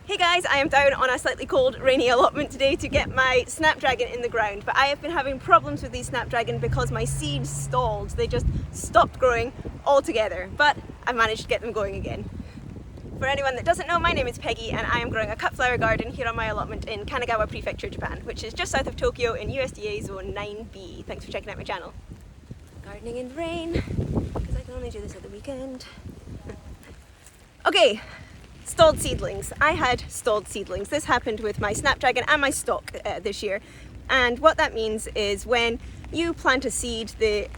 Hey guys, I am down on a slightly cold, rainy allotment today to get my Snapdragon in the ground, but I have been having problems with these Snapdragon because my seeds stalled. They just stopped growing altogether, but I managed to get them going again. For anyone that doesn't know, my name is Peggy and I am growing a cut flower garden here on my allotment in Kanagawa Prefecture, Japan, which is just south of Tokyo in USDA Zone 9B. Thanks for checking out my channel. Gardening in the rain, because I can only do this at the weekend. Okay. Stalled seedlings. I had stalled seedlings. This happened with my Snapdragon and my stock this year. And what that means is when you plant a seed, the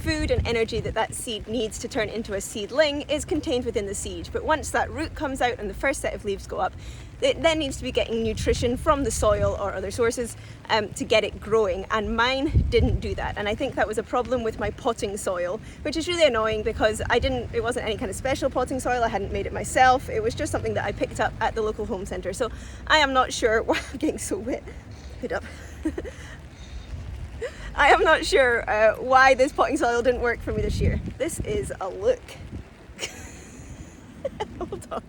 food and energy that that seed needs to turn into a seedling is contained within the seed. But once that root comes out and the first set of leaves go up, it then needs to be getting nutrition from the soil or other sources to get it growing, and mine didn't do that. And I think that was a problem with my potting soil, which is really annoying because it wasn't any kind of special potting soil. I hadn't made it myself. It was just something that I picked up at the local home centre. So I am not sure why I'm getting so wet. Hood up. I am not sure why this potting soil didn't work for me this year. This is a look. Hold on.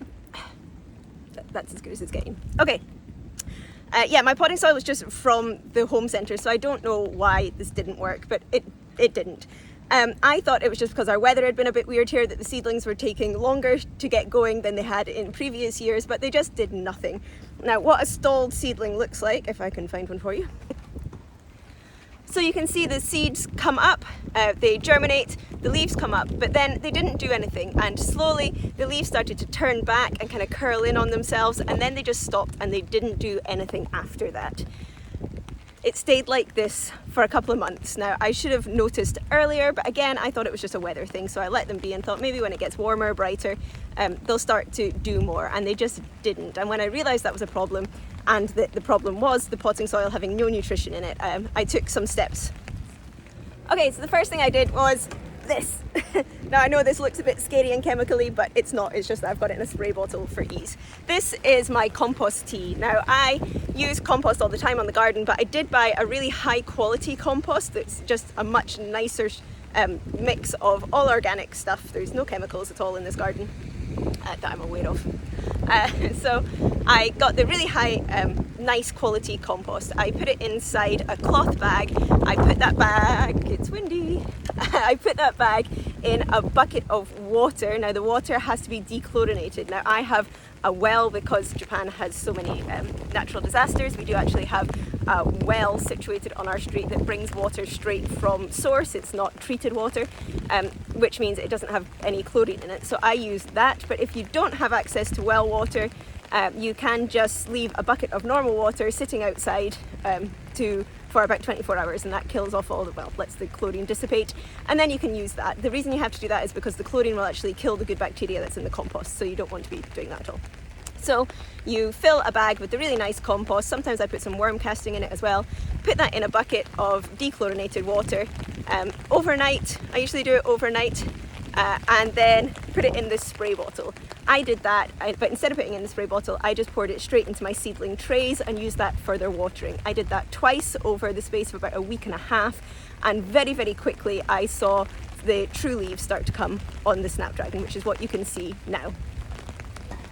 That's as good as it's getting. Okay. Yeah, my potting soil was just from the home centre, so I don't know why this didn't work, but it didn't. I thought it was just because our weather had been a bit weird here, that the seedlings were taking longer to get going than they had in previous years, but they just did nothing. Now, what a stalled seedling looks like, if I can find one for you. So you can see the seeds come up, they germinate, the leaves come up, but then they didn't do anything, and slowly the leaves started to turn back and kind of curl in on themselves, and then they just stopped and they didn't do anything after that. It stayed like this for a couple of months. Now, I should have noticed earlier, but again, I thought it was just a weather thing, so I let them be and thought maybe when it gets warmer, brighter, they'll start to do more, and they just didn't. And when I realised that was a problem, and that the problem was the potting soil having no nutrition in it, I took some steps. Okay, so the first thing I did was this. Now, I know this looks a bit scary and chemically, but it's not. It's just that I've got it in a spray bottle for ease. This is my compost tea. Now, I use compost all the time on the garden, but I did buy a really high quality compost that's just a much nicer mix of all organic stuff. There's no chemicals at all in this garden that I'm aware of. So I got the really high, nice quality compost. I put it inside a cloth bag. I put that bag, it's windy, I put that bag in a bucket of water. Now, the water has to be dechlorinated. Now, I have a well because Japan has so many natural disasters. We do actually have a well situated on our street that brings water straight from source. It's not treated water, which means it doesn't have any chlorine in it. So I use that, but if you don't have access to well water, you can just leave a bucket of normal water sitting outside for about 24 hours, and that kills off lets the chlorine dissipate, and then you can use that. The reason you have to do that is because the chlorine will actually kill the good bacteria that's in the compost, so you don't want to be doing that at all. So you fill a bag with the really nice compost. Sometimes I put some worm casting in it as well. Put that in a bucket of dechlorinated water overnight. I usually do it overnight, and then put it in this spray bottle. I did that, but instead of putting it in the spray bottle, I just poured it straight into my seedling trays and used that for their watering. I did that twice over the space of about a week and a half, and very, very quickly I saw the true leaves start to come on the Snapdragon, which is what you can see now.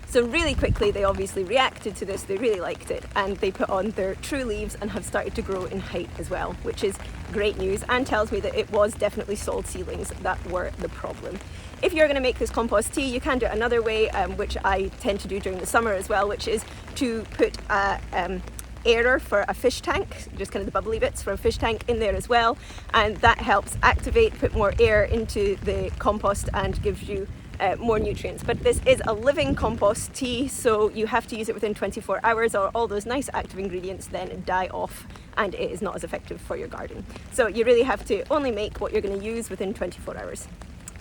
So really quickly they obviously reacted to this, they really liked it, and they put on their true leaves and have started to grow in height as well, which is great news and tells me that it was definitely stalled seedlings that were the problem. If you're going to make this compost tea, you can do it another way, which I tend to do during the summer as well, which is to put a airer for a fish tank, just kind of the bubbly bits for a fish tank in there as well, and that helps activate, put more air into the compost and gives you more nutrients. But this is a living compost tea, so you have to use it within 24 hours or all those nice active ingredients then die off and it is not as effective for your garden. So you really have to only make what you're going to use within 24 hours.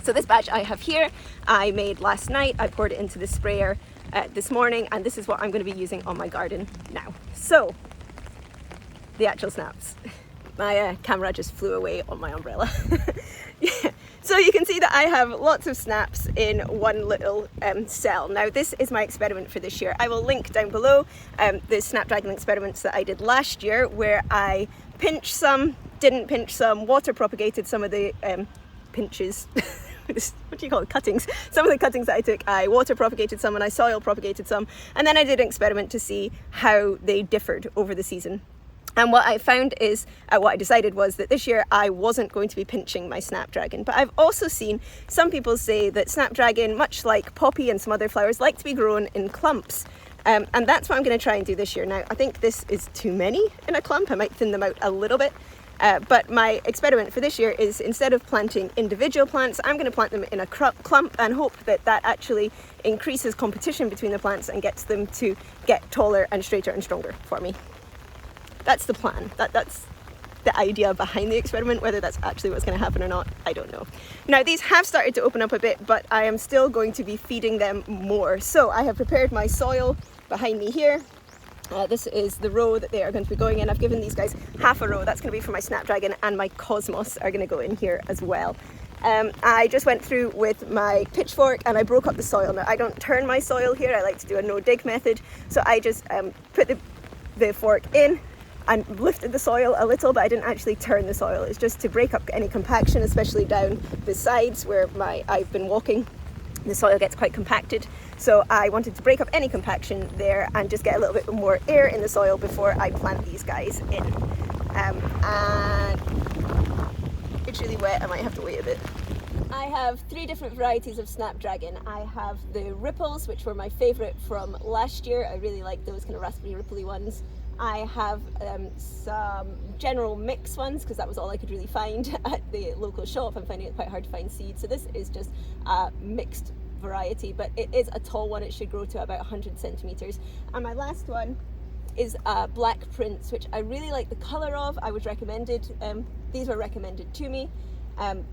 So this batch I have here, I made last night. I poured it into the sprayer this morning, and this is what I'm going to be using on my garden now. So the actual snaps. My camera just flew away on my umbrella. Yeah. So you can see that I have lots of snaps in one little cell. Now, this is my experiment for this year. I will link down below the Snapdragon experiments that I did last year, where I pinched some, didn't pinch some, water propagated some of the pinches what do you call it, cuttings. Some of the cuttings that I took, I water propagated some and I soil propagated some, and then I did an experiment to see how they differed over the season. And what I found is, what I decided was that this year I wasn't going to be pinching my Snapdragon. But I've also seen some people say that Snapdragon, much like poppy and some other flowers, like to be grown in clumps. And that's what I'm going to try and do this year. Now, I think this is too many in a clump. I might thin them out a little bit. But my experiment for this year is, instead of planting individual plants, I'm going to plant them in a clump and hope that that actually increases competition between the plants and gets them to get taller and straighter and stronger for me. That's the plan. That's the idea behind the experiment. Whether that's actually what's going to happen or not, I don't know. Now, these have started to open up a bit, but I am still going to be feeding them more. So I have prepared my soil behind me here. This is the row that they are going to be going in. I've given these guys half a row. That's going to be for my Snapdragon, and my Cosmos are going to go in here as well. I just went through with my pitchfork and I broke up the soil. Now, I don't turn my soil here. I like to do a no-dig method. So I just put the fork in and lifted the soil a little, but I didn't actually turn the soil. It's just to break up any compaction, especially down the sides where I've been walking. The soil gets quite compacted, so I wanted to break up any compaction there and just get a little bit more air in the soil before I plant these guys in. And it's really wet, I might have to wait a bit. I have 3 different varieties of Snapdragon. I have the Ripples, which were my favourite from last year. I really like those kind of raspberry ripply ones. I have some general mix ones, because that was all I could really find at the local shop. I'm finding it quite hard to find seeds, so this is just a mixed variety, but it is a tall one. It should grow to about 100 centimeters. And my last one is Black Prince, which I really like the color of. I was recommended, these were recommended to me,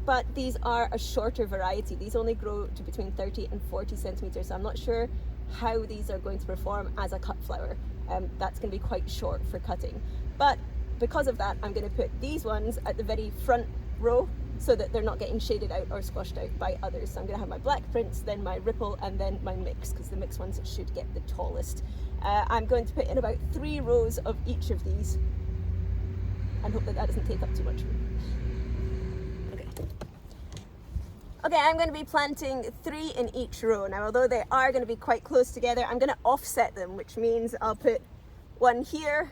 but these are a shorter variety. These only grow to between 30 and 40 centimeters, so I'm not sure how these are going to perform as a cut flower. That's going to be quite short for cutting, but because of that, I'm going to put these ones at the very front row so that they're not getting shaded out or squashed out by others. So I'm going to have my Black Prince, then my Ripple, and then my mix, because the mixed ones should get the tallest. I'm going to put in about 3 rows of each of these and hope that that doesn't take up too much room. Okay, I'm going to be planting 3 in each row. Now, although they are going to be quite close together, I'm going to offset them, which means I'll put one here,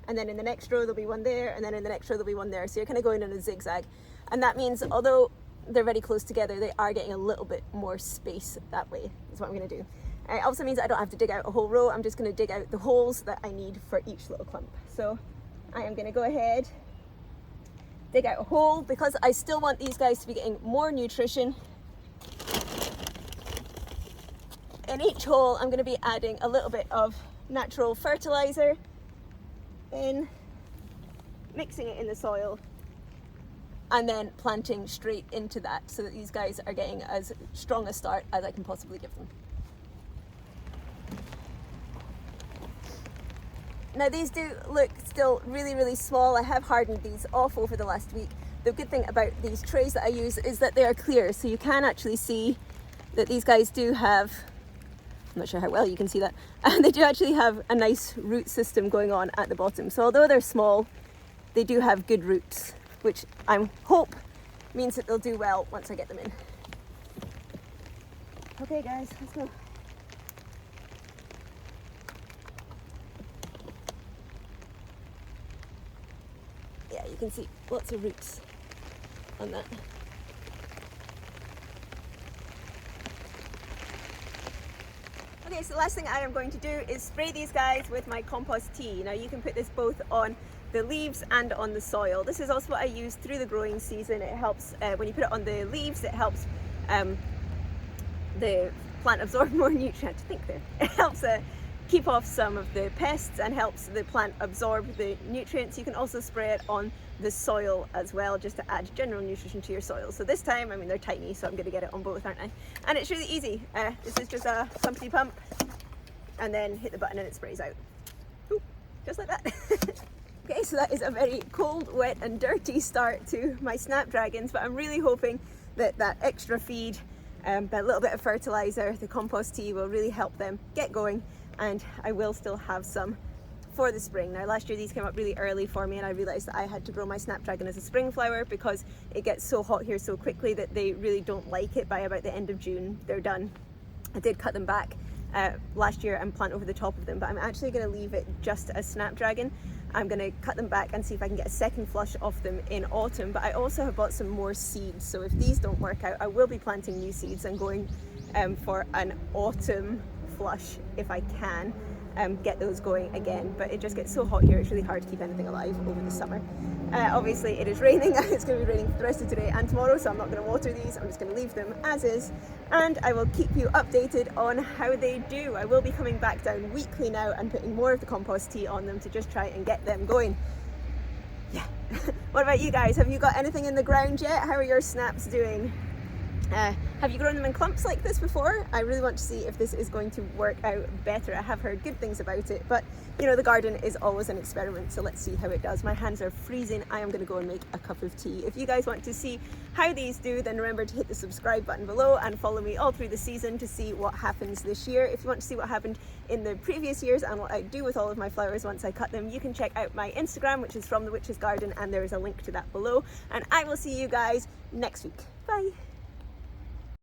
and then in the next row there'll be one there, and then in the next row there'll be one there. So you're kind of going in a zigzag. And that means, although they're very close together, they are getting a little bit more space that way, is what I'm going to do. It also means I don't have to dig out a whole row. I'm just going to dig out the holes that I need for each little clump. So I am going to go ahead, dig out a hole, because I still want these guys to be getting more nutrition. In each hole, I'm going to be adding a little bit of natural fertilizer in, mixing it in the soil, and then planting straight into that so that these guys are getting as strong a start as I can possibly give them. Now, these do look still really, really small. I have hardened these off over the last week. The good thing about these trays that I use is that they are clear, so you can actually see that these guys do have, I'm not sure how well you can see that, and they do actually have a nice root system going on at the bottom. So although they're small, they do have good roots, which I hope means that they'll do well once I get them in. Okay guys, let's go. Yeah, you can see lots of roots on that. Okay, so the last thing I am going to do is spray these guys with my compost tea. Now, you can put this both on the leaves and on the soil. This is also what I use through the growing season. It helps, when you put it on the leaves, it helps the plant absorb more nutrients. It helps keep off some of the pests and helps the plant absorb the nutrients. You can also spray it on the soil as well, just to add general nutrition to your soil. So this time, I mean, they're tiny, so I'm going to get it on both, aren't I? And it's really easy. This is just a pumpy pump, and then hit the button and it sprays out. Ooh, just like that. Okay, so that is a very cold, wet and dirty start to my Snapdragons, but I'm really hoping that that extra feed, that little bit of fertilizer, the compost tea will really help them get going, and I will still have some for the spring. Now last year these came up really early for me, and I realised that I had to grow my Snapdragon as a spring flower because it gets so hot here so quickly that they really don't like it. By about the end of June they're done. I did cut them back last year and plant over the top of them, but I'm actually going to leave it just as Snapdragon. I'm going to cut them back and see if I can get a second flush off them in autumn. But I also have bought some more seeds, so if these don't work out I will be planting new seeds and going for an autumn flush if I can get those going again. But it just gets so hot here, it's really hard to keep anything alive over the summer. Obviously it is raining. It's going to be raining for the rest of today and tomorrow, so I'm not going to water these. I'm just going to leave them as is, and I will keep you updated on how they do. I will be coming back down weekly now and putting more of the compost tea on them to just try and get them going. Yeah. What about you guys? Have you got anything in the ground yet? How are your snaps doing? Have you grown them in clumps like this before? I really want to see if this is going to work out better. I have heard good things about it, but you know, the garden is always an experiment, so let's see how it does. My hands are freezing. I am going to go and make a cup of tea. If you guys want to see how these do, then remember to hit the subscribe button below and follow me all through the season to see what happens this year. If you want to see what happened in the previous years and what I do with all of my flowers once I cut them, you can check out my Instagram, which is From the Witch's Garden, and there is a link to that below. And I will see you guys next week. Bye.